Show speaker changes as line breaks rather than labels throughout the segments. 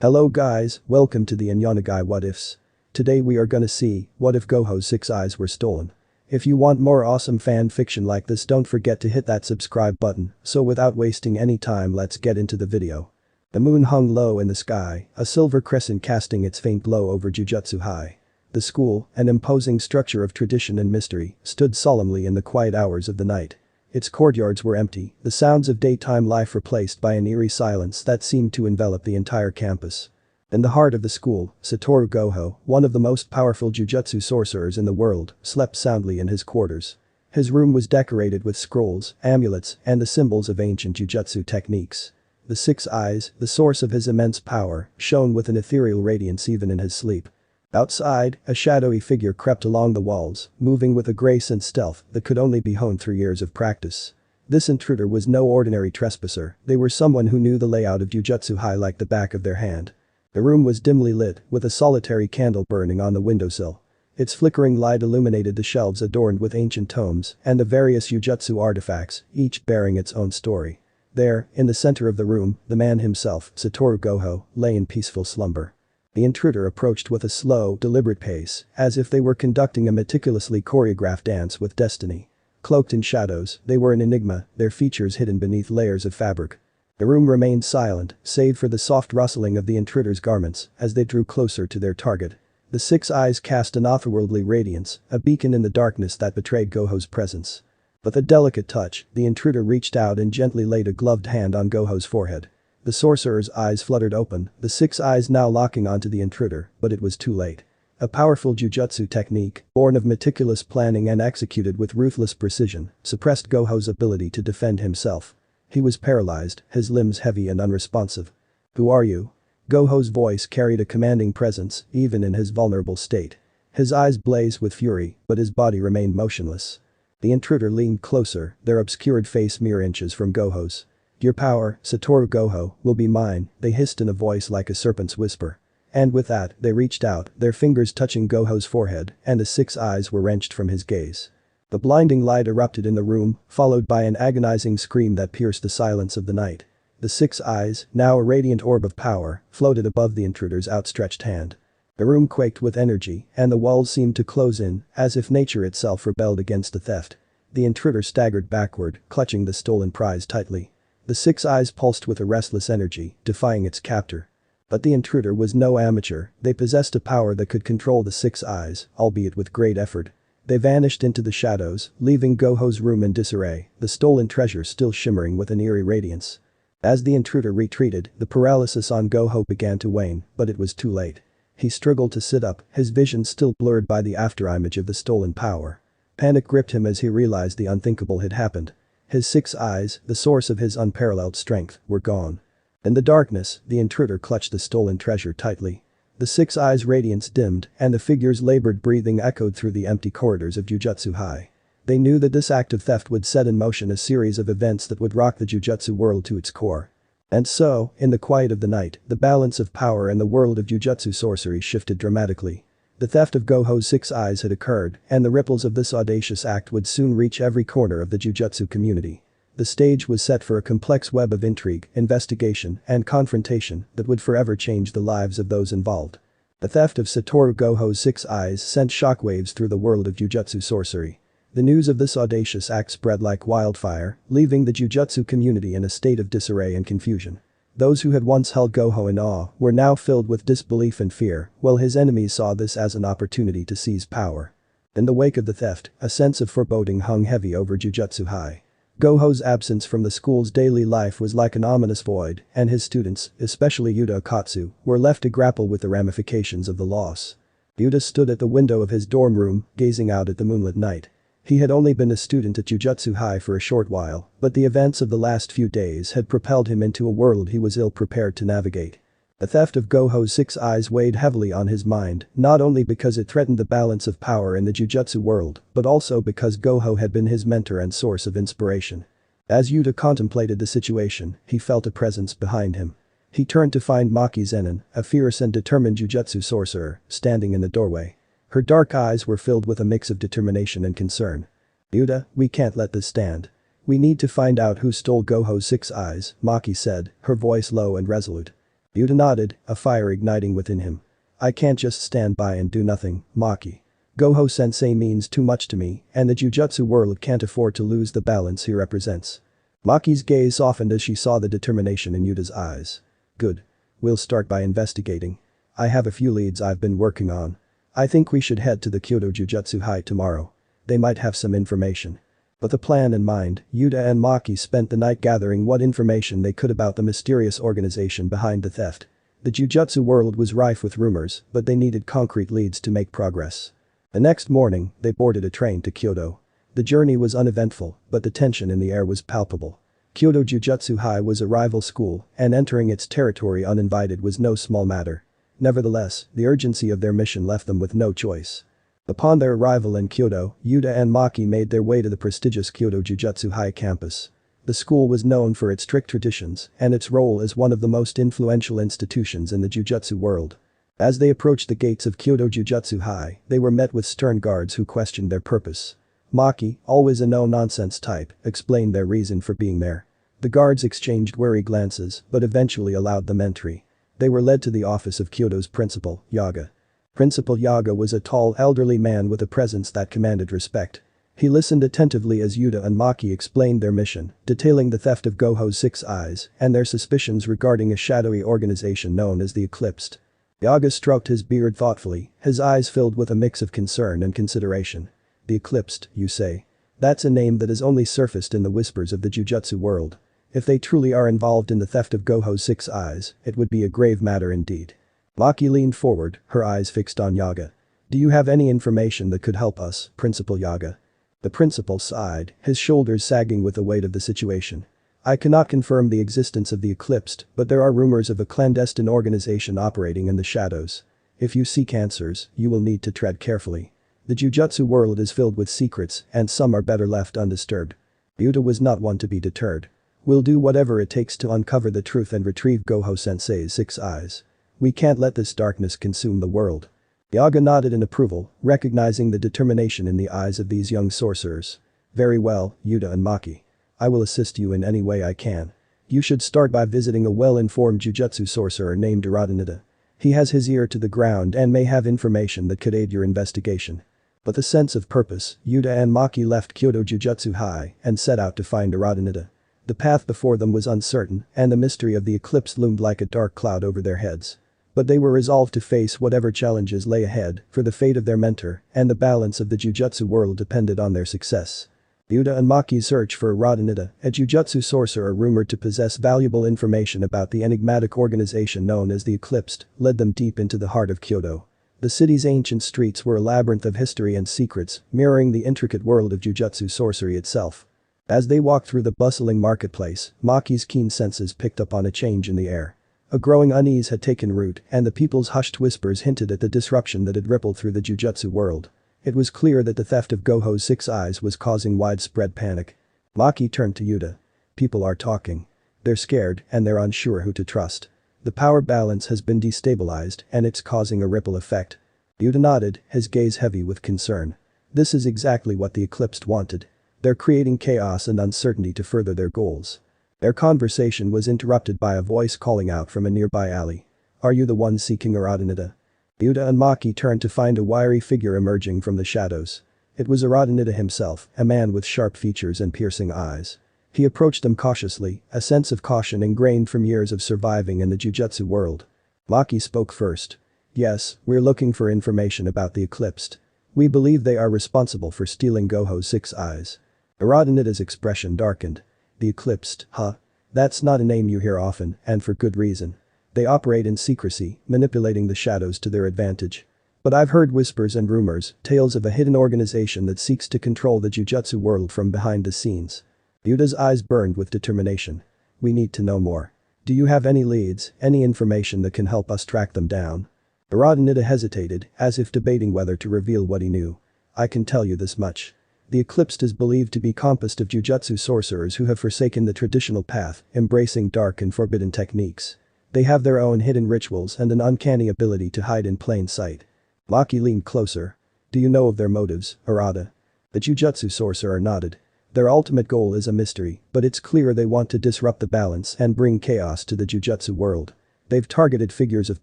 Hello guys, welcome to the Anionegai What Ifs. Today we are gonna see, what if Gojo's 6 eyes were stolen? If you want more awesome fan fiction like this, don't forget to hit that subscribe button. So without wasting any time, let's get into the video. The moon hung low in the sky, a silver crescent casting its faint glow over Jujutsu High. The school, an imposing structure of tradition and mystery, stood solemnly in the quiet hours of the night. Its courtyards were empty, the sounds of daytime life replaced by an eerie silence that seemed to envelop the entire campus. In the heart of the school, Satoru Gojo, one of the most powerful Jujutsu sorcerers in the world, slept soundly in his quarters. His room was decorated with scrolls, amulets, and the symbols of ancient Jujutsu techniques. The 6 eyes, the source of his immense power, shone with an ethereal radiance even in his sleep. Outside, a shadowy figure crept along the walls, moving with a grace and stealth that could only be honed through years of practice. This intruder was no ordinary trespasser, they were someone who knew the layout of Jujutsu High like the back of their hand. The room was dimly lit, with a solitary candle burning on the windowsill. Its flickering light illuminated the shelves adorned with ancient tomes and the various Jujutsu artifacts, each bearing its own story. There, in the center of the room, the man himself, Satoru Gojo, lay in peaceful slumber. The intruder approached with a slow, deliberate pace, as if they were conducting a meticulously choreographed dance with destiny. Cloaked in shadows, they were an enigma, their features hidden beneath layers of fabric. The room remained silent, save for the soft rustling of the intruder's garments as they drew closer to their target. The 6 eyes cast an otherworldly radiance, a beacon in the darkness that betrayed Gojo's presence. With a delicate touch, the intruder reached out and gently laid a gloved hand on Gojo's forehead. The sorcerer's eyes fluttered open, the 6 eyes now locking onto the intruder, but it was too late. A powerful Jujutsu technique, born of meticulous planning and executed with ruthless precision, suppressed Gojo's ability to defend himself. He was paralyzed, his limbs heavy and unresponsive. "Who are you?" Gojo's voice carried a commanding presence, even in his vulnerable state. His eyes blazed with fury, but his body remained motionless. The intruder leaned closer, their obscured face mere inches from Gojo's. "Your power, Satoru Gojo, will be mine," they hissed in a voice like a serpent's whisper. And with that, they reached out, their fingers touching Gojo's forehead, and the 6 eyes were wrenched from his gaze. The blinding light erupted in the room, followed by an agonizing scream that pierced the silence of the night. The 6 eyes, now a radiant orb of power, floated above the intruder's outstretched hand. The room quaked with energy, and the walls seemed to close in, as if nature itself rebelled against the theft. The intruder staggered backward, clutching the stolen prize tightly. The 6 eyes pulsed with a restless energy, defying its captor. But the intruder was no amateur, they possessed a power that could control the 6 eyes, albeit with great effort. They vanished into the shadows, leaving Gojo's room in disarray, the stolen treasure still shimmering with an eerie radiance. As the intruder retreated, the paralysis on Gojo began to wane, but it was too late. He struggled to sit up, his vision still blurred by the afterimage of the stolen power. Panic gripped him as he realized the unthinkable had happened. His 6 eyes, the source of his unparalleled strength, were gone. In the darkness, the intruder clutched the stolen treasure tightly. The 6 eyes' radiance dimmed, and the figure's labored breathing echoed through the empty corridors of Jujutsu High. They knew that this act of theft would set in motion a series of events that would rock the Jujutsu world to its core. And so, in the quiet of the night, the balance of power in the world of Jujutsu sorcery shifted dramatically. The theft of Gojo's 6 eyes had occurred, and the ripples of this audacious act would soon reach every corner of the Jujutsu community. The stage was set for a complex web of intrigue, investigation, and confrontation that would forever change the lives of those involved. The theft of Satoru Gojo's 6 eyes sent shockwaves through the world of Jujutsu sorcery. The news of this audacious act spread like wildfire, leaving the Jujutsu community in a state of disarray and confusion. Those who had once held Gojo in awe were now filled with disbelief and fear, while his enemies saw this as an opportunity to seize power. In the wake of the theft, a sense of foreboding hung heavy over Jujutsu High. Gojo's absence from the school's daily life was like an ominous void, and his students, especially Yuta, were left to grapple with the ramifications of the loss. Yuta stood at the window of his dorm room, gazing out at the moonlit night. He had only been a student at Jujutsu High for a short while, but the events of the last few days had propelled him into a world he was ill-prepared to navigate. The theft of Gojo's 6 eyes weighed heavily on his mind, not only because it threatened the balance of power in the Jujutsu world, but also because Gojo had been his mentor and source of inspiration. As Yuta contemplated the situation, he felt a presence behind him. He turned to find Maki Zenin, a fierce and determined Jujutsu sorcerer, standing in the doorway. Her dark eyes were filled with a mix of determination and concern. "Yuta, we can't let this stand. We need to find out who stole Gojo's 6 eyes," Maki said, her voice low and resolute. Yuta nodded, a fire igniting within him. I can't just stand by and do nothing, Maki. Gojo-sensei means too much to me, and the Jujutsu world can't afford to lose the balance he represents. Maki's gaze softened as she saw the determination in Yuta's eyes. Good. We'll start by investigating. I have a few leads I've been working on. I think we should head to the Kyoto Jujutsu High tomorrow. They might have some information. With a plan in mind, Yuta and Maki spent the night gathering what information they could about the mysterious organization behind the theft. The Jujutsu world was rife with rumors, but they needed concrete leads to make progress. The next morning, they boarded a train to Kyoto. The journey was uneventful, but the tension in the air was palpable. Kyoto Jujutsu High was a rival school, and entering its territory uninvited was no small matter. Nevertheless, the urgency of their mission left them with no choice. Upon their arrival in Kyoto, Yuta and Maki made their way to the prestigious Kyoto Jujutsu High campus. The school was known for its strict traditions and its role as one of the most influential institutions in the Jujutsu world. As they approached the gates of Kyoto Jujutsu High, they were met with stern guards who questioned their purpose. Maki, always a no-nonsense type, explained their reason for being there. The guards exchanged wary glances but eventually allowed them entry. They were led to the office of Kyoto's principal, Yaga. Principal Yaga was a tall elderly man with a presence that commanded respect. He listened attentively as Yuta and Maki explained their mission, detailing the theft of Gojo's 6 eyes and their suspicions regarding a shadowy organization known as the Eclipsed. Yaga stroked his beard thoughtfully, his eyes filled with a mix of concern and consideration. The Eclipsed, you say? That's a name that has only surfaced in the whispers of the Jujutsu world. If they truly are involved in the theft of Gojo's 6 eyes, it would be a grave matter indeed. Maki leaned forward, her eyes fixed on Yaga. Do you have any information that could help us, Principal Yaga? The principal sighed, his shoulders sagging with the weight of the situation. I cannot confirm the existence of the Eclipsed, but there are rumors of a clandestine organization operating in the shadows. If you seek answers, you will need to tread carefully. The Jujutsu world is filled with secrets, and some are better left undisturbed. Yuta was not one to be deterred. We'll do whatever it takes to uncover the truth and retrieve Gojo-sensei's 6 eyes. We can't let this darkness consume the world. Yaga nodded in approval, recognizing the determination in the eyes of these young sorcerers. Very well, Yuta and Maki. I will assist you in any way I can. You should start by visiting a well-informed Jujutsu sorcerer named Uradanida. He has his ear to the ground and may have information that could aid your investigation. With a sense of purpose, Yuta and Maki left Kyoto Jujutsu High and set out to find Uradanida. The path before them was uncertain, and the mystery of the eclipse loomed like a dark cloud over their heads. But they were resolved to face whatever challenges lay ahead, for the fate of their mentor and the balance of the Jujutsu world depended on their success. Yuta and Maki's search for Uradanida, a Jujutsu sorcerer rumored to possess valuable information about the enigmatic organization known as the Eclipsed, led them deep into the heart of Kyoto. The city's ancient streets were a labyrinth of history and secrets, mirroring the intricate world of Jujutsu sorcery itself. As they walked through the bustling marketplace, Maki's keen senses picked up on a change in the air. A growing unease had taken root, and the people's hushed whispers hinted at the disruption that had rippled through the Jujutsu world. It was clear that the theft of Gojo's 6 eyes was causing widespread panic. Maki turned to Yuta. People are talking. They're scared, and they're unsure who to trust. The power balance has been destabilized, and it's causing a ripple effect. Yuta nodded, his gaze heavy with concern. This is exactly what the Eclipsed wanted. They're creating chaos and uncertainty to further their goals. Their conversation was interrupted by a voice calling out from a nearby alley. Are you the one seeking Uradanida? Yuta and Maki turned to find a wiry figure emerging from the shadows. It was Uradanida himself, a man with sharp features and piercing eyes. He approached them cautiously, a sense of caution ingrained from years of surviving in the Jujutsu world. Maki spoke first. Yes, we're looking for information about the Eclipsed. We believe they are responsible for stealing Gojo's 6 eyes. Uradanida's expression darkened. The Eclipsed, huh? That's not a name you hear often, and for good reason. They operate in secrecy, manipulating the shadows to their advantage. But I've heard whispers and rumors, tales of a hidden organization that seeks to control the Jujutsu world from behind the scenes. Yuta's eyes burned with determination. We need to know more. Do you have any leads, any information that can help us track them down? Uradanida hesitated, as if debating whether to reveal what he knew. I can tell you this much. The Eclipsed is believed to be composed of Jujutsu sorcerers who have forsaken the traditional path, embracing dark and forbidden techniques. They have their own hidden rituals and an uncanny ability to hide in plain sight. Maki leaned closer. Do you know of their motives, Arada? The Jujutsu sorcerer nodded. Their ultimate goal is a mystery, but it's clear they want to disrupt the balance and bring chaos to the Jujutsu world. They've targeted figures of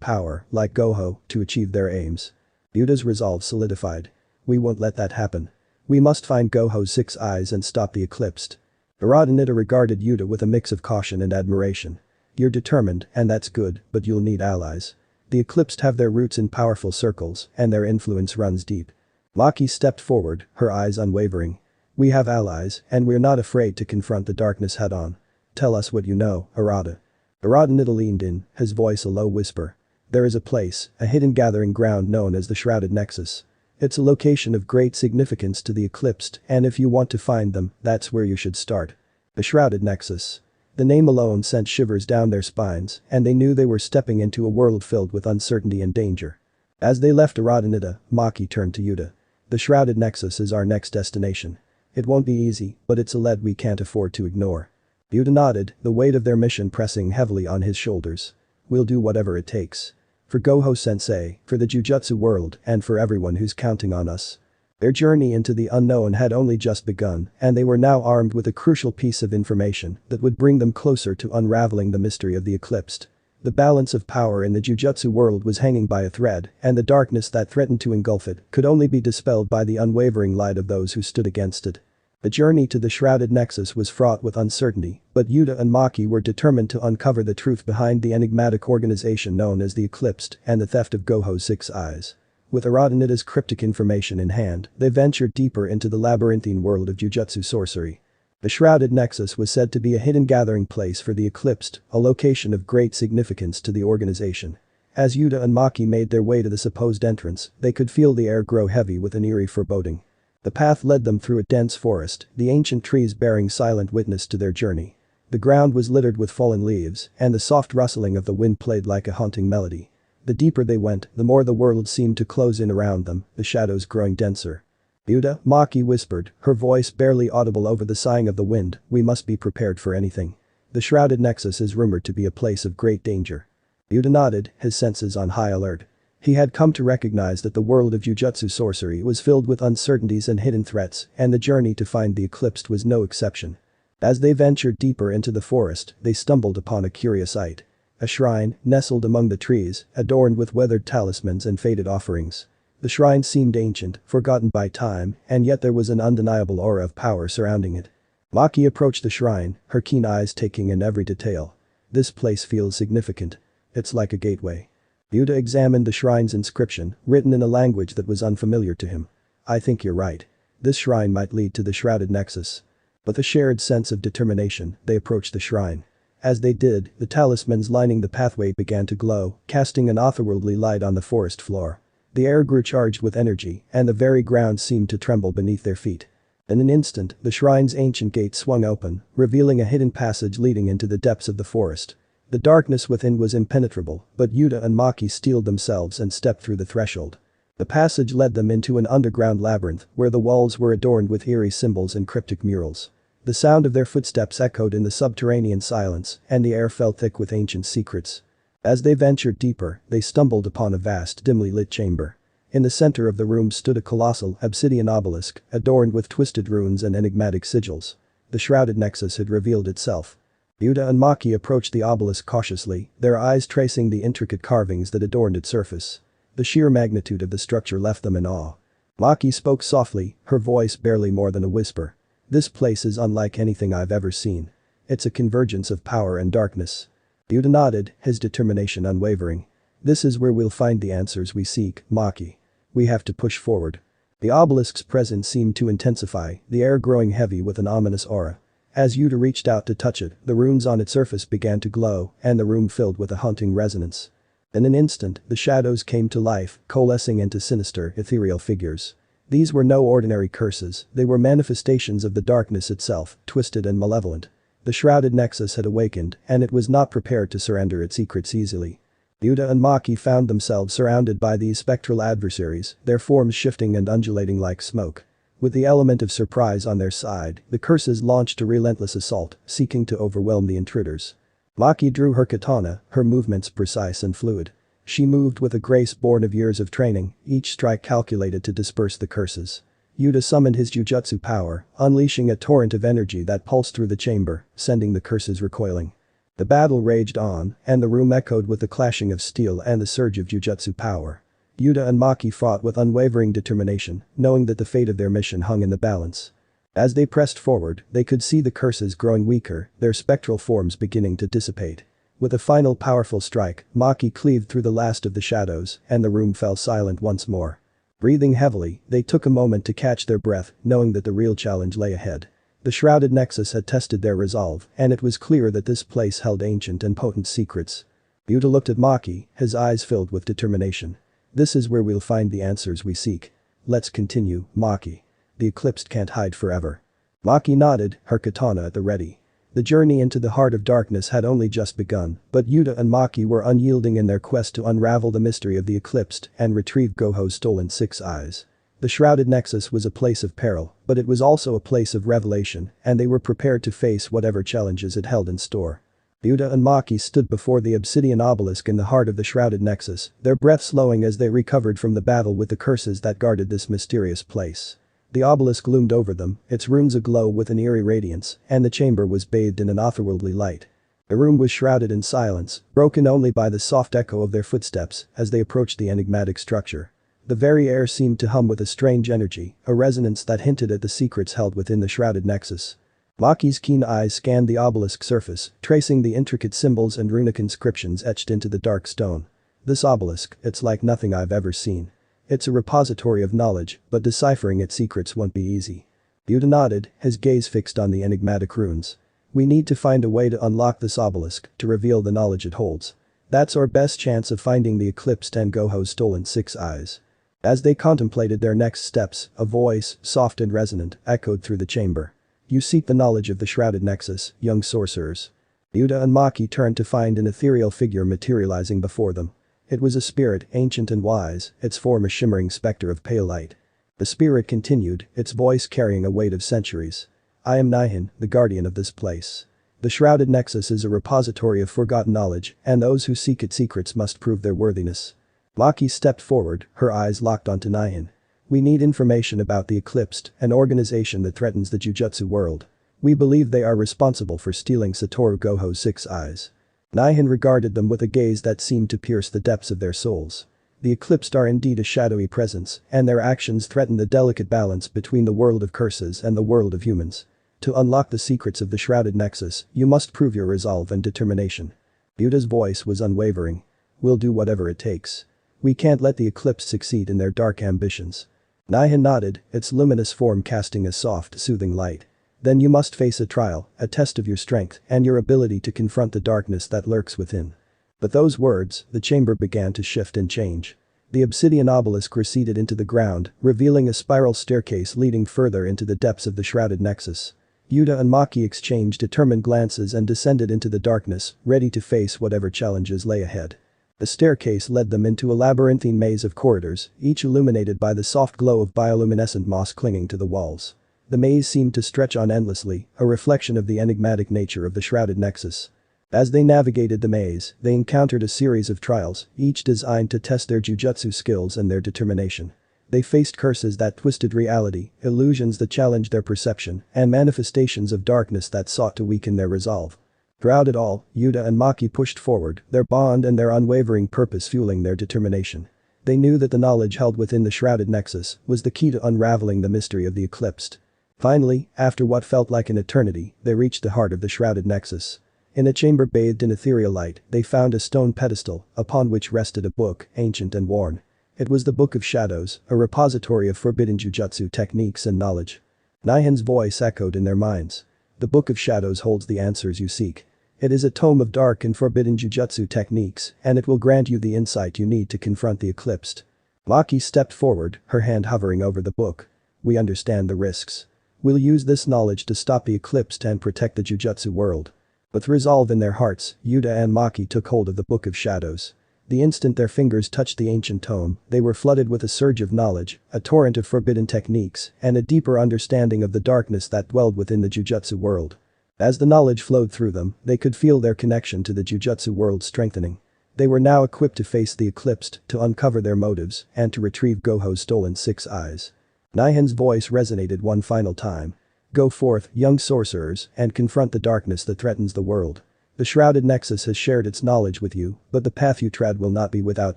power, like Gojo, to achieve their aims. Yuta's resolve solidified. We won't let that happen. We must find Gojo's 6 eyes and stop the Eclipsed. Uradanita regarded Yuta with a mix of caution and admiration. You're determined, and that's good, but you'll need allies. The Eclipsed have their roots in powerful circles, and their influence runs deep. Maki stepped forward, her eyes unwavering. We have allies, and we're not afraid to confront the darkness head-on. Tell us what you know, Arata. Uradanita leaned in, his voice a low whisper. There is a place, a hidden gathering ground known as the Shrouded Nexus. It's a location of great significance to the Eclipsed, and if you want to find them, that's where you should start. The Shrouded Nexus. The name alone sent shivers down their spines, and they knew they were stepping into a world filled with uncertainty and danger. As they left Uradanita, Maki turned to Yuta. The Shrouded Nexus is our next destination. It won't be easy, but it's a lead we can't afford to ignore. Yuta nodded, the weight of their mission pressing heavily on his shoulders. We'll do whatever it takes. For Gojo-sensei, for the Jujutsu world, and for everyone who's counting on us. Their journey into the unknown had only just begun, and they were now armed with a crucial piece of information that would bring them closer to unraveling the mystery of the Eclipsed. The balance of power in the Jujutsu world was hanging by a thread, and the darkness that threatened to engulf it could only be dispelled by the unwavering light of those who stood against it. The journey to the Shrouded Nexus was fraught with uncertainty, but Yuta and Maki were determined to uncover the truth behind the enigmatic organization known as the Eclipsed and the theft of Gojo's 6 eyes. With Uradanita's cryptic information in hand, they ventured deeper into the labyrinthine world of Jujutsu sorcery. The Shrouded Nexus was said to be a hidden gathering place for the Eclipsed, a location of great significance to the organization. As Yuta and Maki made their way to the supposed entrance, they could feel the air grow heavy with an eerie foreboding. The path led them through a dense forest, the ancient trees bearing silent witness to their journey. The ground was littered with fallen leaves, and the soft rustling of the wind played like a haunting melody. The deeper they went, the more the world seemed to close in around them, the shadows growing denser. Yuta, Maki whispered, her voice barely audible over the sighing of the wind, we must be prepared for anything. The Shrouded Nexus is rumored to be a place of great danger. Yuta nodded, his senses on high alert. He had come to recognize that the world of Jujutsu sorcery was filled with uncertainties and hidden threats, and the journey to find the Eclipsed was no exception. As they ventured deeper into the forest, they stumbled upon a curious sight. A shrine, nestled among the trees, adorned with weathered talismans and faded offerings. The shrine seemed ancient, forgotten by time, and yet there was an undeniable aura of power surrounding it. Maki approached the shrine, her keen eyes taking in every detail. This place feels significant. It's like a gateway. Yuta examined the shrine's inscription, written in a language that was unfamiliar to him. I think you're right. This shrine might lead to the Shrouded Nexus. With a shared sense of determination, they approached the shrine. As they did, the talismans lining the pathway began to glow, casting an otherworldly light on the forest floor. The air grew charged with energy, and the very ground seemed to tremble beneath their feet. In an instant, the shrine's ancient gate swung open, revealing a hidden passage leading into the depths of the forest. The darkness within was impenetrable, but Yuta and Maki steeled themselves and stepped through the threshold. The passage led them into an underground labyrinth where the walls were adorned with eerie symbols and cryptic murals. The sound of their footsteps echoed in the subterranean silence, and the air felt thick with ancient secrets. As they ventured deeper, they stumbled upon a vast, dimly lit chamber. In the center of the room stood a colossal, obsidian obelisk, adorned with twisted runes and enigmatic sigils. The Shrouded Nexus had revealed itself. Yuta and Maki approached the obelisk cautiously, their eyes tracing the intricate carvings that adorned its surface. The sheer magnitude of the structure left them in awe. Maki spoke softly, her voice barely more than a whisper. This place is unlike anything I've ever seen. It's a convergence of power and darkness. Yuta nodded, his determination unwavering. This is where we'll find the answers we seek, Maki. We have to push forward. The obelisk's presence seemed to intensify, the air growing heavy with an ominous aura. As Yuta reached out to touch it, the runes on its surface began to glow, and the room filled with a haunting resonance. In an instant, the shadows came to life, coalescing into sinister, ethereal figures. These were no ordinary curses, they were manifestations of the darkness itself, twisted and malevolent. The Shrouded Nexus had awakened, and it was not prepared to surrender its secrets easily. Yuta and Maki found themselves surrounded by these spectral adversaries, their forms shifting and undulating like smoke. With the element of surprise on their side, the curses launched a relentless assault, seeking to overwhelm the intruders. Maki drew her katana, her movements precise and fluid. She moved with a grace born of years of training, each strike calculated to disperse the curses. Yuta summoned his Jujutsu power, unleashing a torrent of energy that pulsed through the chamber, sending the curses recoiling. The battle raged on, and the room echoed with the clashing of steel and the surge of Jujutsu power. Yuta and Maki fought with unwavering determination, knowing that the fate of their mission hung in the balance. As they pressed forward, they could see the curses growing weaker, their spectral forms beginning to dissipate. With a final powerful strike, Maki cleaved through the last of the shadows, and the room fell silent once more. Breathing heavily, they took a moment to catch their breath, knowing that the real challenge lay ahead. The shrouded nexus had tested their resolve, and it was clear that this place held ancient and potent secrets. Yuta looked at Maki, his eyes filled with determination. This is where we'll find the answers we seek. Let's continue, Maki. The Eclipsed can't hide forever. Maki nodded, her katana at the ready. The journey into the heart of darkness had only just begun, but Yuta and Maki were unyielding in their quest to unravel the mystery of the Eclipsed and retrieve Gojo's stolen 6 eyes. The shrouded nexus was a place of peril, but it was also a place of revelation, and they were prepared to face whatever challenges it held in store. Yuta and Maki stood before the obsidian obelisk in the heart of the shrouded nexus, their breath slowing as they recovered from the battle with the curses that guarded this mysterious place. The obelisk loomed over them, its runes aglow with an eerie radiance, and the chamber was bathed in an otherworldly light. The room was shrouded in silence, broken only by the soft echo of their footsteps as they approached the enigmatic structure. The very air seemed to hum with a strange energy, a resonance that hinted at the secrets held within the shrouded nexus. Maki's keen eyes scanned the obelisk surface, tracing the intricate symbols and runic inscriptions etched into the dark stone. This obelisk, it's like nothing I've ever seen. It's a repository of knowledge, but deciphering its secrets won't be easy. Yuta nodded, his gaze fixed on the enigmatic runes. We need to find a way to unlock this obelisk, to reveal the knowledge it holds. That's our best chance of finding the Eclipsed and Gojo's stolen 6 eyes. As they contemplated their next steps, a voice, soft and resonant, echoed through the chamber. You seek the knowledge of the shrouded nexus, young sorcerers. Yuta and Maki turned to find an ethereal figure materializing before them. It was a spirit, ancient and wise, its form a shimmering specter of pale light. The spirit continued, its voice carrying a weight of centuries. I am Naihan, the guardian of this place. The shrouded nexus is a repository of forgotten knowledge, and those who seek its secrets must prove their worthiness. Maki stepped forward, her eyes locked onto Naihan. We need information about the Eclipsed, an organization that threatens the Jujutsu world. We believe they are responsible for stealing Satoru Gojo's 6 eyes. Naihan regarded them with a gaze that seemed to pierce the depths of their souls. The Eclipsed are indeed a shadowy presence, and their actions threaten the delicate balance between the world of curses and the world of humans. To unlock the secrets of the shrouded nexus, you must prove your resolve and determination. Yuta's voice was unwavering. We'll do whatever it takes. We can't let the Eclipsed succeed in their dark ambitions. Naihan nodded, its luminous form casting a soft, soothing light. Then you must face a trial, a test of your strength and your ability to confront the darkness that lurks within. With those words, the chamber began to shift and change. The obsidian obelisk receded into the ground, revealing a spiral staircase leading further into the depths of the shrouded nexus. Yuta and Maki exchanged determined glances and descended into the darkness, ready to face whatever challenges lay ahead. The staircase led them into a labyrinthine maze of corridors, each illuminated by the soft glow of bioluminescent moss clinging to the walls. The maze seemed to stretch on endlessly, a reflection of the enigmatic nature of the shrouded nexus. As they navigated the maze, they encountered a series of trials, each designed to test their jujutsu skills and their determination. They faced curses that twisted reality, illusions that challenged their perception, and manifestations of darkness that sought to weaken their resolve. Throughout it all, Yuta and Maki pushed forward, their bond and their unwavering purpose fueling their determination. They knew that the knowledge held within the shrouded nexus was the key to unraveling the mystery of the Eclipsed. Finally, after what felt like an eternity, they reached the heart of the shrouded nexus. In a chamber bathed in ethereal light, they found a stone pedestal, upon which rested a book, ancient and worn. It was the Book of Shadows, a repository of forbidden jujutsu techniques and knowledge. Naihan's voice echoed in their minds. The Book of Shadows holds the answers you seek. It is a tome of dark and forbidden jujutsu techniques, and it will grant you the insight you need to confront the Eclipsed. Maki stepped forward, her hand hovering over the book. We understand the risks. We'll use this knowledge to stop the Eclipsed and protect the jujutsu world. With resolve in their hearts, Yuta and Maki took hold of the Book of Shadows. The instant their fingers touched the ancient tome, they were flooded with a surge of knowledge, a torrent of forbidden techniques, and a deeper understanding of the darkness that dwelled within the jujutsu world. As the knowledge flowed through them, they could feel their connection to the jujutsu world strengthening. They were now equipped to face the Eclipsed, to uncover their motives, and to retrieve Gojo's stolen 6 eyes. Naihan's voice resonated one final time. Go forth, young sorcerers, and confront the darkness that threatens the world. The Shrouded Nexus has shared its knowledge with you, but the path you tread will not be without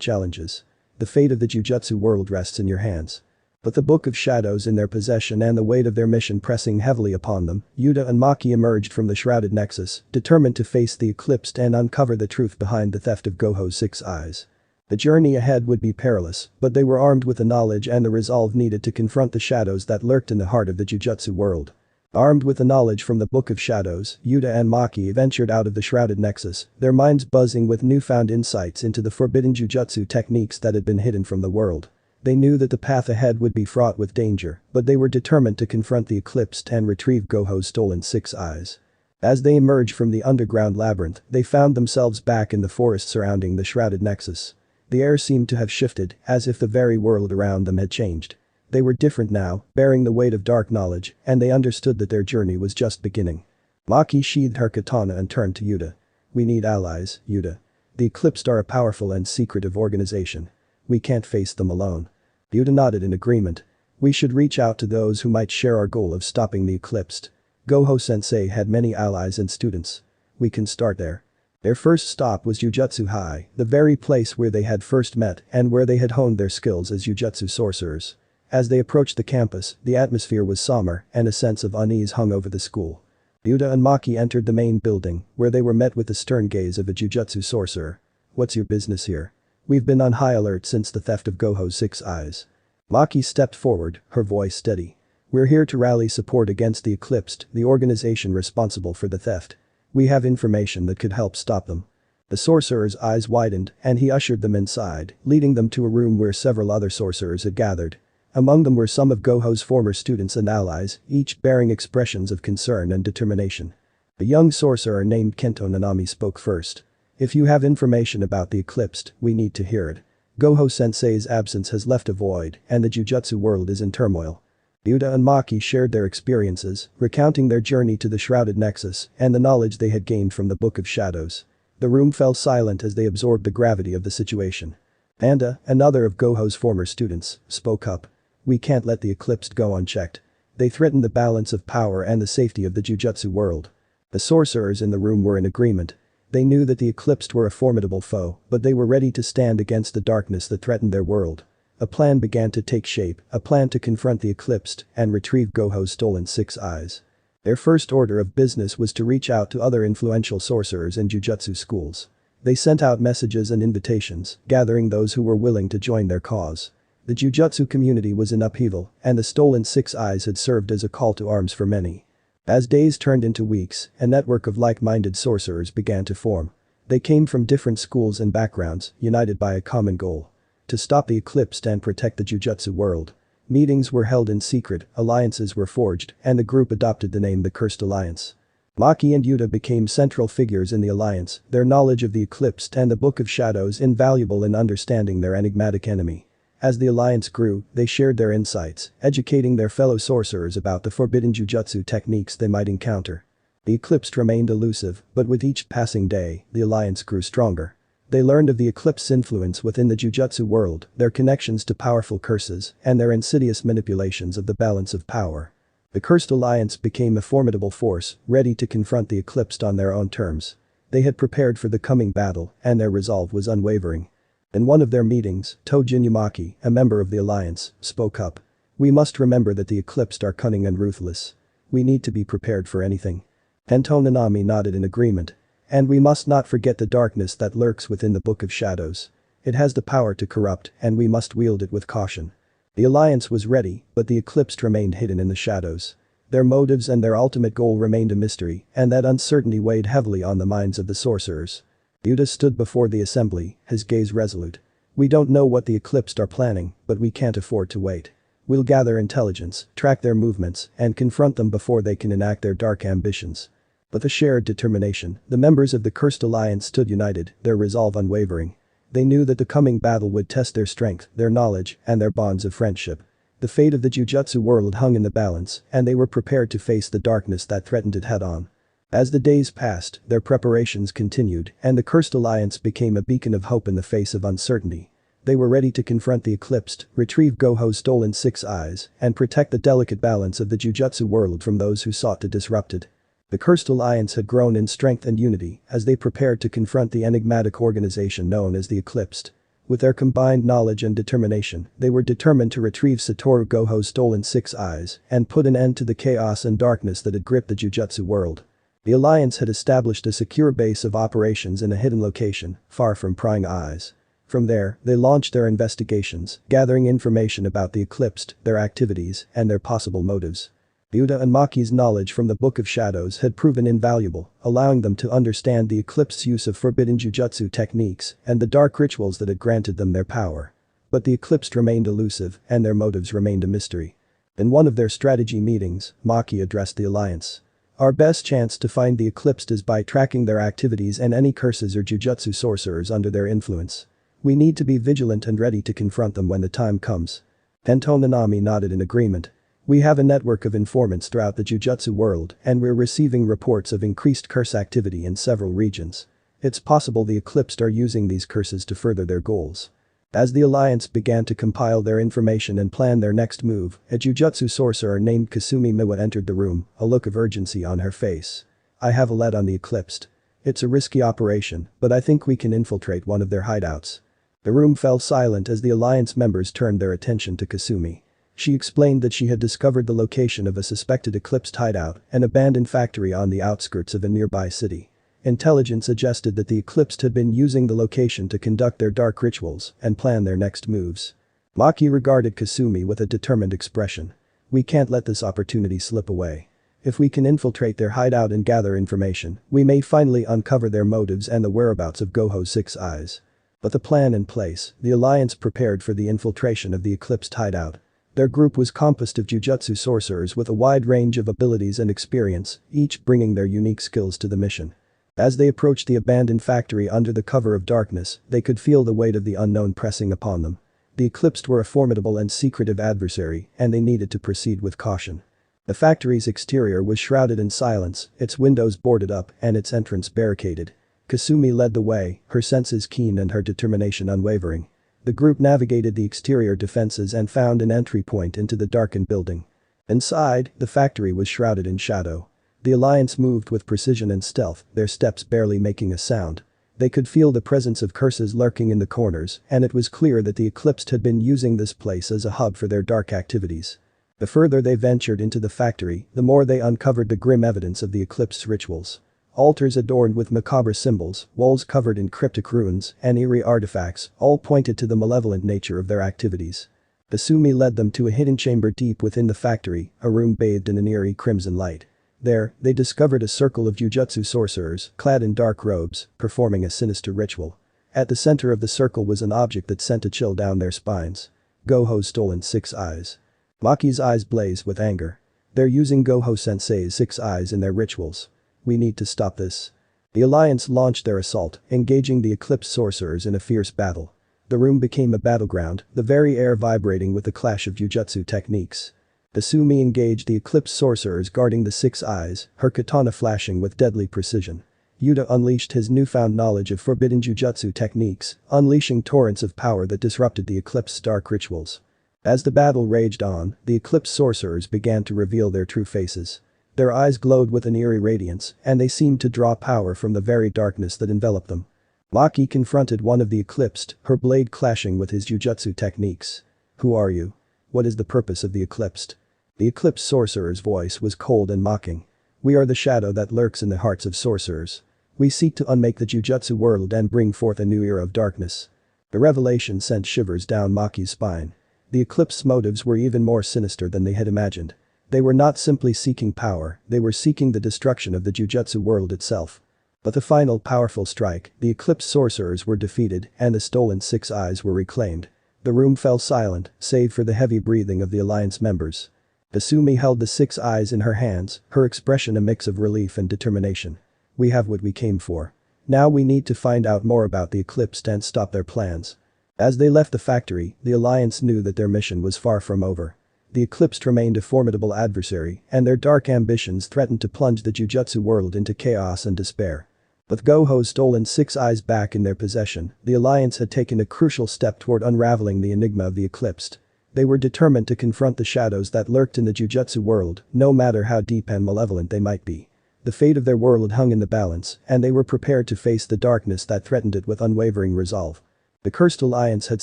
challenges. The fate of the Jujutsu world rests in your hands. With the Book of Shadows in their possession and the weight of their mission pressing heavily upon them, Yuta and Maki emerged from the Shrouded Nexus, determined to face the Eclipsed and uncover the truth behind the theft of Gojo's 6 eyes. The journey ahead would be perilous, but they were armed with the knowledge and the resolve needed to confront the shadows that lurked in the heart of the Jujutsu world. Armed with the knowledge from the Book of Shadows, Yuta and Maki ventured out of the Shrouded Nexus, their minds buzzing with newfound insights into the forbidden Jujutsu techniques that had been hidden from the world. They knew that the path ahead would be fraught with danger, but they were determined to confront the Eclipsed and retrieve Gojo's stolen 6 eyes. As they emerged from the underground labyrinth, they found themselves back in the forest surrounding the Shrouded Nexus. The air seemed to have shifted, as if the very world around them had changed. They were different now, bearing the weight of dark knowledge, and they understood that their journey was just beginning. Maki sheathed her katana and turned to Yuta. "We need allies, Yuta. The Eclipsed are a powerful and secretive organization. We can't face them alone." Yuta nodded in agreement. "We should reach out to those who might share our goal of stopping the Eclipsed. Gojo-sensei had many allies and students. We can start there." Their first stop was Jujutsu High, the very place where they had first met and where they had honed their skills as Jujutsu sorcerers. As they approached the campus, the atmosphere was somber and a sense of unease hung over the school. Yuta and Maki entered the main building, where they were met with the stern gaze of a Jujutsu sorcerer. "What's your business here? We've been on high alert since the theft of Gojo's 6 eyes." Maki stepped forward, her voice steady. "We're here to rally support against the Eclipsed, the organization responsible for the theft. We have information that could help stop them." The sorcerer's eyes widened, and he ushered them inside, leading them to a room where several other sorcerers had gathered. Among them were some of Gojo's former students and allies, each bearing expressions of concern and determination. A young sorcerer named Kento Nanami spoke first. "If you have information about the Eclipsed, we need to hear it. Gojo-sensei's absence has left a void, and the Jujutsu world is in turmoil." Yuta and Maki shared their experiences, recounting their journey to the Shrouded Nexus and the knowledge they had gained from the Book of Shadows. The room fell silent as they absorbed the gravity of the situation. Panda, another of Gojo's former students, spoke up. "We can't let the Eclipsed go unchecked. They threaten the balance of power and the safety of the Jujutsu world." The sorcerers in the room were in agreement. They knew that the Eclipsed were a formidable foe, but they were ready to stand against the darkness that threatened their world. A plan began to take shape, a plan to confront the Eclipsed and retrieve Gojo's stolen 6 eyes. Their first order of business was to reach out to other influential sorcerers in Jujutsu schools. They sent out messages and invitations, gathering those who were willing to join their cause. The Jujutsu community was in upheaval, and the stolen 6 eyes had served as a call to arms for many. As days turned into weeks, a network of like-minded sorcerers began to form. They came from different schools and backgrounds, united by a common goal: to stop the Eclipsed and protect the Jujutsu world. Meetings were held in secret, alliances were forged, and the group adopted the name the Cursed Alliance. Maki and Yuta became central figures in the alliance, their knowledge of the Eclipsed and the Book of Shadows invaluable in understanding their enigmatic enemy. As the alliance grew, they shared their insights, educating their fellow sorcerers about the forbidden Jujutsu techniques they might encounter. The Eclipsed remained elusive, but with each passing day, the alliance grew stronger. They learned of the Eclipsed's influence within the Jujutsu world, their connections to powerful curses, and their insidious manipulations of the balance of power. The Cursed Alliance became a formidable force, ready to confront the Eclipsed on their own terms. They had prepared for the coming battle, and their resolve was unwavering. In one of their meetings, Tojin Yumaki, a member of the alliance, spoke up. "We must remember that the Eclipsed are cunning and ruthless. We need to be prepared for anything." Kento Nanami nodded in agreement. "And we must not forget the darkness that lurks within the Book of Shadows. It has the power to corrupt, and we must wield it with caution." The alliance was ready, but the Eclipsed remained hidden in the shadows. Their motives and their ultimate goal remained a mystery, and that uncertainty weighed heavily on the minds of the sorcerers. Yuta stood before the assembly, his gaze resolute. "We don't know what the Eclipsed are planning, but we can't afford to wait. We'll gather intelligence, track their movements, and confront them before they can enact their dark ambitions." With a shared determination, the members of the Cursed Alliance stood united, their resolve unwavering. They knew that the coming battle would test their strength, their knowledge, and their bonds of friendship. The fate of the Jujutsu world hung in the balance, and they were prepared to face the darkness that threatened it head-on. As the days passed, their preparations continued, and the Cursed Alliance became a beacon of hope in the face of uncertainty. They were ready to confront the Eclipsed, retrieve Gojo's stolen 6 eyes, and protect the delicate balance of the Jujutsu world from those who sought to disrupt it. The Cursed Alliance had grown in strength and unity as they prepared to confront the enigmatic organization known as the Eclipsed. With their combined knowledge and determination, they were determined to retrieve Satoru Gojo's stolen six eyes and put an end to the chaos and darkness that had gripped the Jujutsu world. The Alliance had established a secure base of operations in a hidden location, far from prying eyes. From there, they launched their investigations, gathering information about the Eclipsed, their activities, and their possible motives. Yuta and Maki's knowledge from the Book of Shadows had proven invaluable, allowing them to understand the Eclipsed's use of forbidden Jujutsu techniques and the dark rituals that had granted them their power. But the Eclipsed remained elusive, and their motives remained a mystery. In one of their strategy meetings, Maki addressed the Alliance. Our best chance to find the Eclipsed is by tracking their activities and any curses or Jujutsu sorcerers under their influence. We need to be vigilant and ready to confront them when the time comes. Nanami nodded in agreement. We have a network of informants throughout the Jujutsu world and we're receiving reports of increased curse activity in several regions. It's possible the Eclipsed are using these curses to further their goals. As the Alliance began to compile their information and plan their next move, a Jujutsu sorcerer named Kasumi Miwa entered the room, a look of urgency on her face. I have a lead on the Eclipsed. It's a risky operation, but I think we can infiltrate one of their hideouts. The room fell silent as the Alliance members turned their attention to Kasumi. She explained that she had discovered the location of a suspected Eclipsed hideout, an abandoned factory on the outskirts of a nearby city. Intelligence suggested that the Eclipsed had been using the location to conduct their dark rituals and plan their next moves. Maki regarded Kasumi with a determined expression. We can't let this opportunity slip away. If we can infiltrate their hideout and gather information, we may finally uncover their motives and the whereabouts of Gojo's six eyes. With the plan in place, the Alliance prepared for the infiltration of the Eclipsed hideout. Their group was composed of Jujutsu sorcerers with a wide range of abilities and experience, each bringing their unique skills to the mission. As they approached the abandoned factory under the cover of darkness, they could feel the weight of the unknown pressing upon them. The Eclipsed were a formidable and secretive adversary, and they needed to proceed with caution. The factory's exterior was shrouded in silence, its windows boarded up and its entrance barricaded. Kasumi led the way, her senses keen and her determination unwavering. The group navigated the exterior defenses and found an entry point into the darkened building. Inside, the factory was shrouded in shadow. The Alliance moved with precision and stealth, their steps barely making a sound. They could feel the presence of curses lurking in the corners, and it was clear that the Eclipsed had been using this place as a hub for their dark activities. The further they ventured into the factory, the more they uncovered the grim evidence of the Eclipsed's rituals. Altars adorned with macabre symbols, walls covered in cryptic runes, and eerie artifacts all pointed to the malevolent nature of their activities. Kasumi led them to a hidden chamber deep within the factory, a room bathed in an eerie crimson light. There, they discovered a circle of Jujutsu sorcerers, clad in dark robes, performing a sinister ritual. At the center of the circle was an object that sent a chill down their spines. Gojo's stolen six eyes. Maki's eyes blazed with anger. They're using Gojo-sensei's six eyes in their rituals. We need to stop this. The Alliance launched their assault, engaging the Eclipsed sorcerers in a fierce battle. The room became a battleground, the very air vibrating with the clash of Jujutsu techniques. Kasumi engaged the Eclipsed sorcerers guarding the six eyes, her katana flashing with deadly precision. Yuta unleashed his newfound knowledge of forbidden Jujutsu techniques, unleashing torrents of power that disrupted the Eclipsed's dark rituals. As the battle raged on, the Eclipsed sorcerers began to reveal their true faces. Their eyes glowed with an eerie radiance, and they seemed to draw power from the very darkness that enveloped them. Maki confronted one of the Eclipsed, her blade clashing with his Jujutsu techniques. Who are you? What is the purpose of the Eclipsed? The Eclipsed sorcerer's voice was cold and mocking. We are the shadow that lurks in the hearts of sorcerers. We seek to unmake the Jujutsu world and bring forth a new era of darkness. The revelation sent shivers down Maki's spine. The Eclipsed's motives were even more sinister than they had imagined. They were not simply seeking power, they were seeking the destruction of the Jujutsu world itself. But the final powerful strike, the Eclipsed sorcerers were defeated and the stolen six eyes were reclaimed. The room fell silent, save for the heavy breathing of the Alliance members. Kasumi held the six eyes in her hands, her expression a mix of relief and determination. We have what we came for. Now we need to find out more about the Eclipsed and stop their plans. As they left the factory, the Alliance knew that their mission was far from over. The Eclipsed remained a formidable adversary, and their dark ambitions threatened to plunge the Jujutsu world into chaos and despair. With Gojo's stolen six eyes back in their possession, the Alliance had taken a crucial step toward unraveling the enigma of the Eclipsed. They were determined to confront the shadows that lurked in the Jujutsu world, no matter how deep and malevolent they might be. The fate of their world hung in the balance, and they were prepared to face the darkness that threatened it with unwavering resolve. The Cursed Alliance had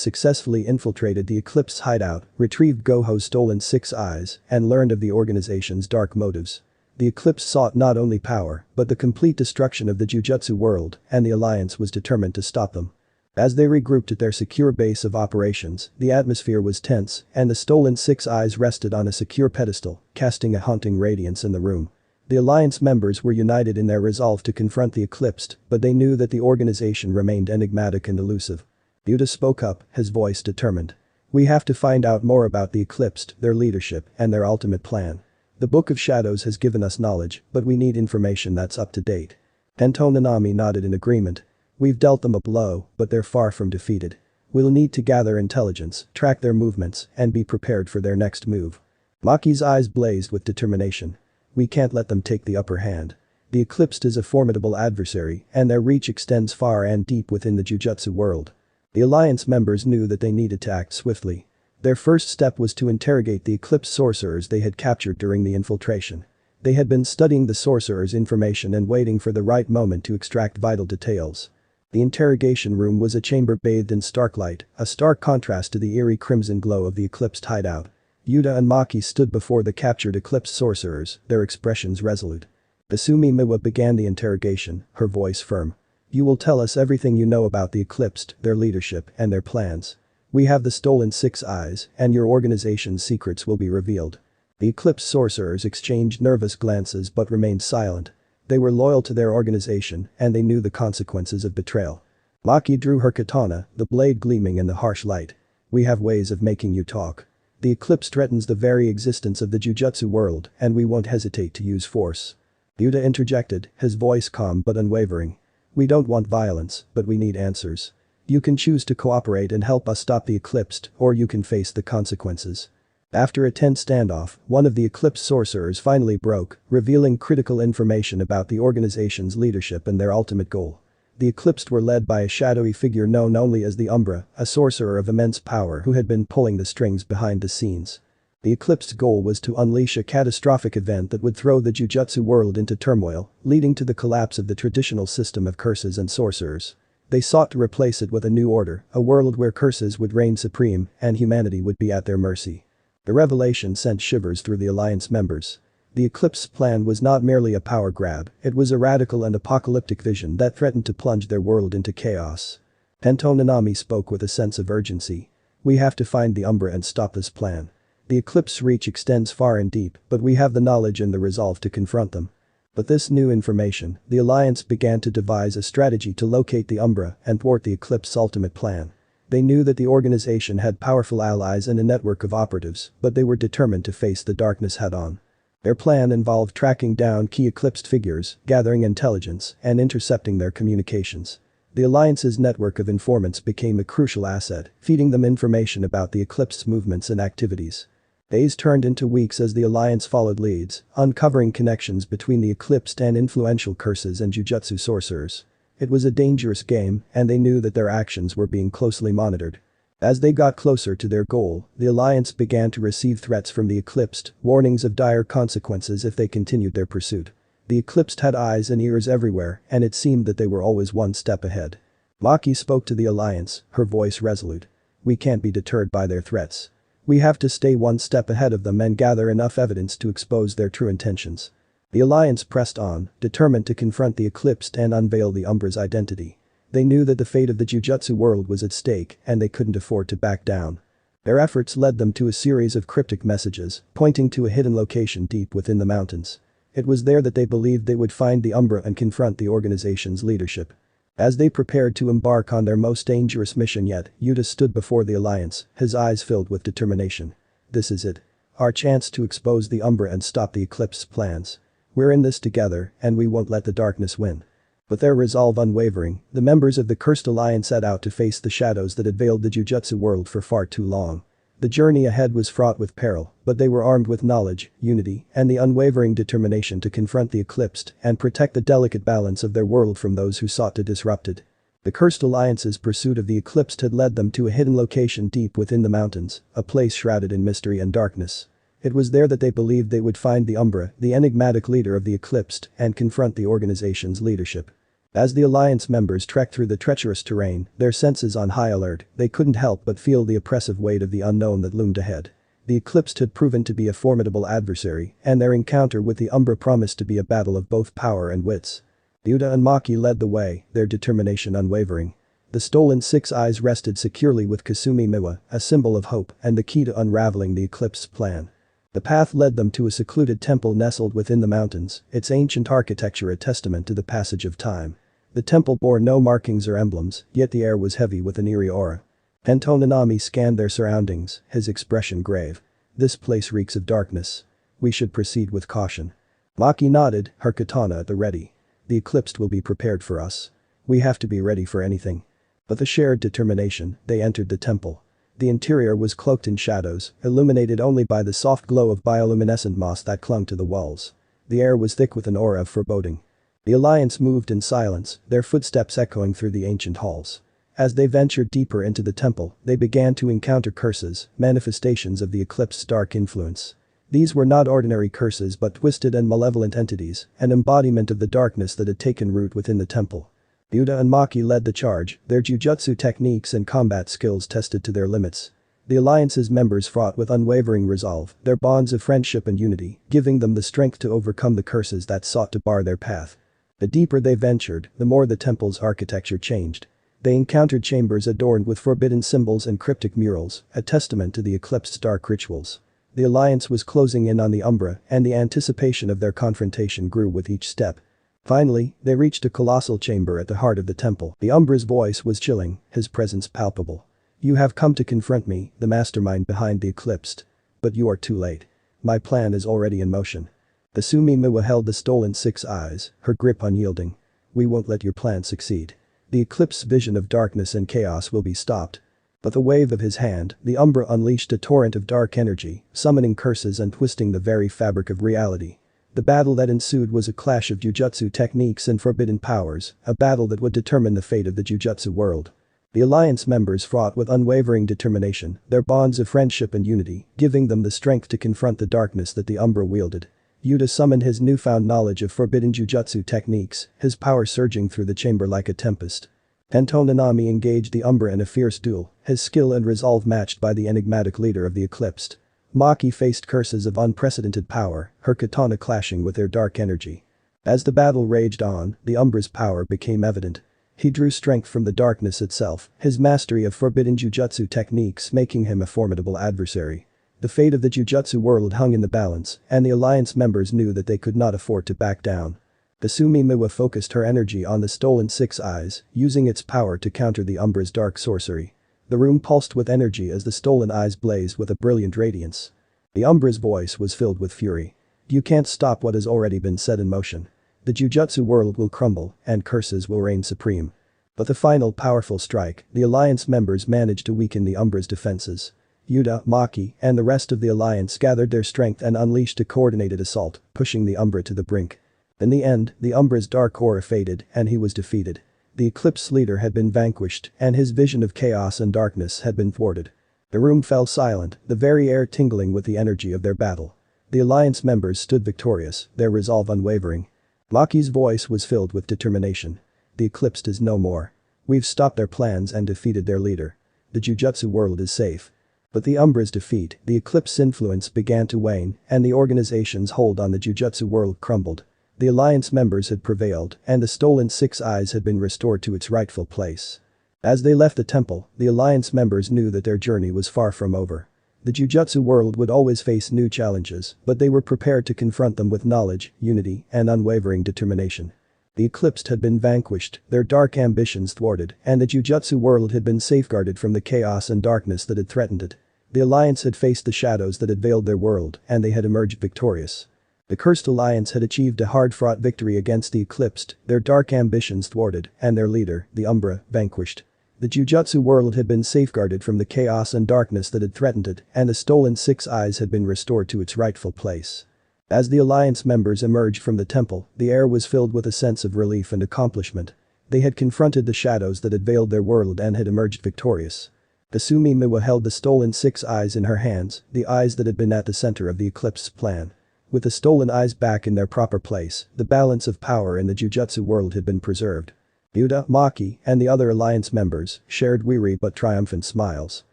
successfully infiltrated the Eclipsed hideout, retrieved Gojo's stolen 6 eyes, and learned of the organization's dark motives. The Eclipse sought not only power, but the complete destruction of the Jujutsu world, and the Alliance was determined to stop them. As they regrouped at their secure base of operations, the atmosphere was tense, and the stolen 6 eyes rested on a secure pedestal, casting a haunting radiance in the room. The Alliance members were united in their resolve to confront the Eclipsed, but they knew that the organization remained enigmatic and elusive. Yuta spoke up, his voice determined. We have to find out more about the Eclipsed, their leadership, and their ultimate plan. The Book of Shadows has given us knowledge, but we need information that's up to date. Nanami nodded in agreement. We've dealt them a blow, but they're far from defeated. We'll need to gather intelligence, track their movements, and be prepared for their next move. Maki's eyes blazed with determination. We can't let them take the upper hand. The Eclipsed is a formidable adversary, and their reach extends far and deep within the Jujutsu world. The Alliance members knew that they needed to act swiftly. Their first step was to interrogate the Eclipse sorcerers they had captured during the infiltration. They had been studying the sorcerers' information and waiting for the right moment to extract vital details. The interrogation room was a chamber bathed in stark light, a stark contrast to the eerie crimson glow of the Eclipsed hideout. Yuta and Maki stood before the captured Eclipse sorcerers, their expressions resolute. Asumi Miwa began the interrogation, her voice firm. You will tell us everything you know about the Eclipsed, their leadership, and their plans. We have the stolen 6 eyes, and your organization's secrets will be revealed. The Eclipse sorcerers exchanged nervous glances but remained silent. They were loyal to their organization, and they knew the consequences of betrayal. Maki drew her katana, the blade gleaming in the harsh light. We have ways of making you talk. The Eclipse threatens the very existence of the Jujutsu world, and we won't hesitate to use force. Yuta interjected, his voice calm but unwavering. We don't want violence, but we need answers. You can choose to cooperate and help us stop the Eclipsed, or you can face the consequences. After a tense standoff, one of the Eclipse sorcerers finally broke, revealing critical information about the organization's leadership and their ultimate goal. The Eclipsed were led by a shadowy figure known only as the Umbra, a sorcerer of immense power who had been pulling the strings behind the scenes. The Eclipsed's goal was to unleash a catastrophic event that would throw the Jujutsu world into turmoil, leading to the collapse of the traditional system of curses and sorcerers. They sought to replace it with a new order, a world where curses would reign supreme and humanity would be at their mercy. The revelation sent shivers through the Alliance members. The Eclipse plan was not merely a power grab, it was a radical and apocalyptic vision that threatened to plunge their world into chaos. Nanami spoke with a sense of urgency. We have to find the Umbra and stop this plan. The Eclipse's reach extends far and deep, but we have the knowledge and the resolve to confront them. With this new information, the Alliance began to devise a strategy to locate the Umbra and thwart the Eclipse's ultimate plan. They knew that the organization had powerful allies and a network of operatives, but they were determined to face the darkness head-on. Their plan involved tracking down key Eclipsed figures, gathering intelligence, and intercepting their communications. The Alliance's network of informants became a crucial asset, feeding them information about the Eclipse's movements and activities. Days turned into weeks as the Alliance followed leads, uncovering connections between the Eclipsed and influential curses and Jujutsu sorcerers. It was a dangerous game, and they knew that their actions were being closely monitored. As they got closer to their goal, the Alliance began to receive threats from the Eclipsed, warnings of dire consequences if they continued their pursuit. The Eclipsed had eyes and ears everywhere, and it seemed that they were always one step ahead. Maki spoke to the Alliance, her voice resolute. We can't be deterred by their threats. We have to stay one step ahead of them and gather enough evidence to expose their true intentions. The Alliance pressed on, determined to confront the Eclipsed and unveil the Umbra's identity. They knew that the fate of the Jujutsu world was at stake, and they couldn't afford to back down. Their efforts led them to a series of cryptic messages, pointing to a hidden location deep within the mountains. It was there that they believed they would find the Umbra and confront the organization's leadership. As they prepared to embark on their most dangerous mission yet, Yuta stood before the Alliance, his eyes filled with determination. This is it. Our chance to expose the Umbra and stop the Eclipse's plans. We're in this together, and we won't let the darkness win. With their resolve unwavering, the members of the Cursed Alliance set out to face the shadows that had veiled the Jujutsu world for far too long. The journey ahead was fraught with peril, but they were armed with knowledge, unity, and the unwavering determination to confront the Eclipsed and protect the delicate balance of their world from those who sought to disrupt it. The Cursed Alliance's pursuit of the Eclipsed had led them to a hidden location deep within the mountains, a place shrouded in mystery and darkness. It was there that they believed they would find the Umbra, the enigmatic leader of the Eclipsed, and confront the organization's leadership. As the Alliance members trekked through the treacherous terrain, their senses on high alert, they couldn't help but feel the oppressive weight of the unknown that loomed ahead. The Eclipsed had proven to be a formidable adversary, and their encounter with the Umbra promised to be a battle of both power and wits. Yuta and Maki led the way, their determination unwavering. The stolen six eyes rested securely with Kasumi Miwa, a symbol of hope and the key to unraveling the Eclipse's plan. The path led them to a secluded temple nestled within the mountains, its ancient architecture a testament to the passage of time. The temple bore no markings or emblems, yet the air was heavy with an eerie aura. Anionegai scanned their surroundings, his expression grave. This place reeks of darkness. We should proceed with caution. Maki nodded, her katana at the ready. The Eclipsed will be prepared for us. We have to be ready for anything. With a shared determination, they entered the temple. The interior was cloaked in shadows, illuminated only by the soft glow of bioluminescent moss that clung to the walls. The air was thick with an aura of foreboding. The Alliance moved in silence, their footsteps echoing through the ancient halls. As they ventured deeper into the temple, they began to encounter curses, manifestations of the Eclipse's dark influence. These were not ordinary curses but twisted and malevolent entities, an embodiment of the darkness that had taken root within the temple. Yuta and Maki led the charge, their Jujutsu techniques and combat skills tested to their limits. The Alliance's members fought with unwavering resolve, their bonds of friendship and unity, giving them the strength to overcome the curses that sought to bar their path. The deeper they ventured, the more the temple's architecture changed. They encountered chambers adorned with forbidden symbols and cryptic murals, a testament to the Eclipse's dark rituals. The Alliance was closing in on the Umbra, and the anticipation of their confrontation grew with each step. Finally, they reached a colossal chamber at the heart of the temple. The Umbra's voice was chilling, his presence palpable. You have come to confront me, the mastermind behind the Eclipsed. But you are too late. My plan is already in motion. Kasumi Miwa held the stolen six eyes, her grip unyielding. We won't let your plan succeed. The Eclipse's vision of darkness and chaos will be stopped. With a wave of his hand, the Umbra unleashed a torrent of dark energy, summoning curses and twisting the very fabric of reality. The battle that ensued was a clash of Jujutsu techniques and forbidden powers, a battle that would determine the fate of the Jujutsu world. The Alliance members fought with unwavering determination, their bonds of friendship and unity, giving them the strength to confront the darkness that the Umbra wielded. Yuta summoned his newfound knowledge of forbidden Jujutsu techniques, his power surging through the chamber like a tempest. Anionegai engaged the Umbra in a fierce duel, his skill and resolve matched by the enigmatic leader of the Eclipsed. Maki faced curses of unprecedented power, her katana clashing with their dark energy. As the battle raged on, the Umbra's power became evident. He drew strength from the darkness itself, his mastery of forbidden Jujutsu techniques making him a formidable adversary. The fate of the Jujutsu world hung in the balance, and the Alliance members knew that they could not afford to back down. Kasumi Miwa focused her energy on the stolen six eyes, using its power to counter the Umbra's dark sorcery. The room pulsed with energy as the stolen eyes blazed with a brilliant radiance. The Umbra's voice was filled with fury. You can't stop what has already been set in motion. The Jujutsu world will crumble, and curses will reign supreme. With a final powerful strike, the Alliance members managed to weaken the Umbra's defenses. Yuta, Maki, and the rest of the Alliance gathered their strength and unleashed a coordinated assault, pushing the Umbra to the brink. In the end, the Umbra's dark aura faded, and he was defeated. The Eclipse leader had been vanquished, and his vision of chaos and darkness had been thwarted. The room fell silent, the very air tingling with the energy of their battle. The Alliance members stood victorious, their resolve unwavering. Maki's voice was filled with determination. The Eclipsed is no more. We've stopped their plans and defeated their leader. The Jujutsu world is safe. With the Umbra's defeat, the Eclipse's influence began to wane, and the organization's hold on the Jujutsu world crumbled. The Alliance members had prevailed, and the stolen six eyes had been restored to its rightful place. As they left the temple, the Alliance members knew that their journey was far from over. The Jujutsu world would always face new challenges, but they were prepared to confront them with knowledge, unity, and unwavering determination. The Eclipsed had been vanquished, their dark ambitions thwarted, and the Jujutsu world had been safeguarded from the chaos and darkness that had threatened it. The Alliance had faced the shadows that had veiled their world, and they had emerged victorious. The Cursed Alliance had achieved a hard-fought victory against the Eclipsed, their dark ambitions thwarted, and their leader, the Umbra, vanquished. The Jujutsu world had been safeguarded from the chaos and darkness that had threatened it, and the stolen six eyes had been restored to its rightful place. As the Alliance members emerged from the temple, the air was filled with a sense of relief and accomplishment. They had confronted the shadows that had veiled their world and had emerged victorious. Kasumi Miwa held the stolen six eyes in her hands, the eyes that had been at the center of the Eclipsed plan. With the stolen eyes back in their proper place, the balance of power in the Jujutsu world had been preserved. Yuta, Maki, and the other alliance members shared weary but triumphant smiles.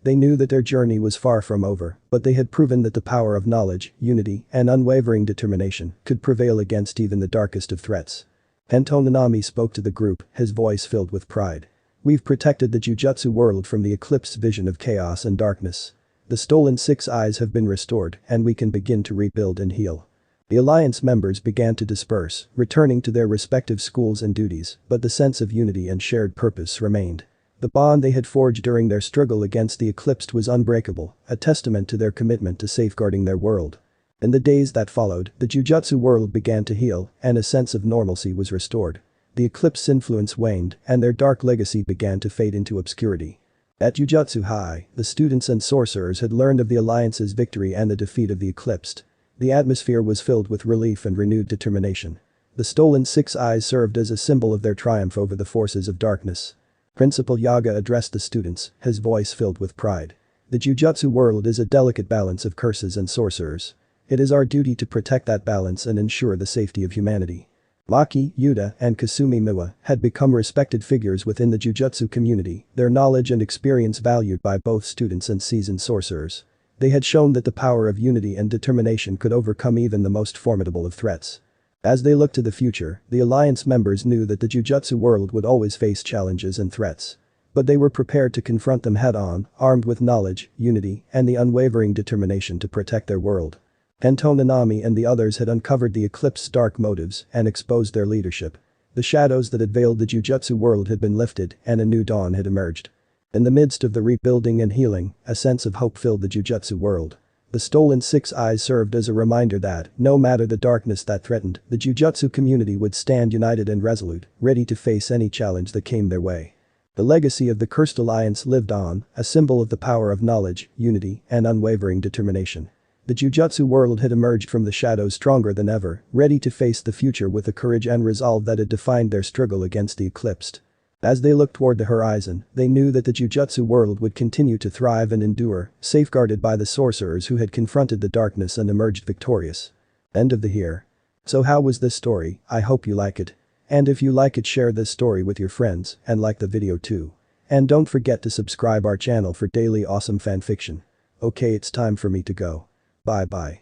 They knew that their journey was far from over, but they had proven that the power of knowledge, unity, and unwavering determination could prevail against even the darkest of threats. Nanami spoke to the group, his voice filled with pride. We've protected the Jujutsu world from the Eclipsed vision of chaos and darkness. The stolen six eyes have been restored, and we can begin to rebuild and heal. The alliance members began to disperse, returning to their respective schools and duties, but the sense of unity and shared purpose remained. The bond they had forged during their struggle against the Eclipsed was unbreakable, a testament to their commitment to safeguarding their world. In the days that followed, the Jujutsu world began to heal, and a sense of normalcy was restored. The Eclipse's influence waned, and their dark legacy began to fade into obscurity. At Jujutsu High, the students and sorcerers had learned of the Alliance's victory and the defeat of the Eclipsed. The atmosphere was filled with relief and renewed determination. The stolen six eyes served as a symbol of their triumph over the forces of darkness. Principal Yaga addressed the students, his voice filled with pride. The Jujutsu world is a delicate balance of curses and sorcerers. It is our duty to protect that balance and ensure the safety of humanity. Maki, Yuta, and Kasumi Miwa had become respected figures within the Jujutsu community, their knowledge and experience valued by both students and seasoned sorcerers. They had shown that the power of unity and determination could overcome even the most formidable of threats. As they looked to the future, the alliance members knew that the Jujutsu world would always face challenges and threats. But they were prepared to confront them head-on, armed with knowledge, unity, and the unwavering determination to protect their world. Nanami and the others had uncovered the Eclipse's dark motives and exposed their leadership. The shadows that had veiled the Jujutsu world had been lifted and a new dawn had emerged. In the midst of the rebuilding and healing, a sense of hope filled the Jujutsu world. The stolen six eyes served as a reminder that, no matter the darkness that threatened, the Jujutsu community would stand united and resolute, ready to face any challenge that came their way. The legacy of the Cursed Alliance lived on, a symbol of the power of knowledge, unity, and unwavering determination. The Jujutsu world had emerged from the shadows stronger than ever, ready to face the future with the courage and resolve that had defined their struggle against the Eclipsed. As they looked toward the horizon, they knew that the Jujutsu world would continue to thrive and endure, safeguarded by the sorcerers who had confronted the darkness and emerged victorious. End of the here. So how was this story? I hope you like it. And if you like it, share this story with your friends and like the video too. And don't forget to subscribe our channel for daily awesome fanfiction. Okay, it's time for me to go. Bye bye.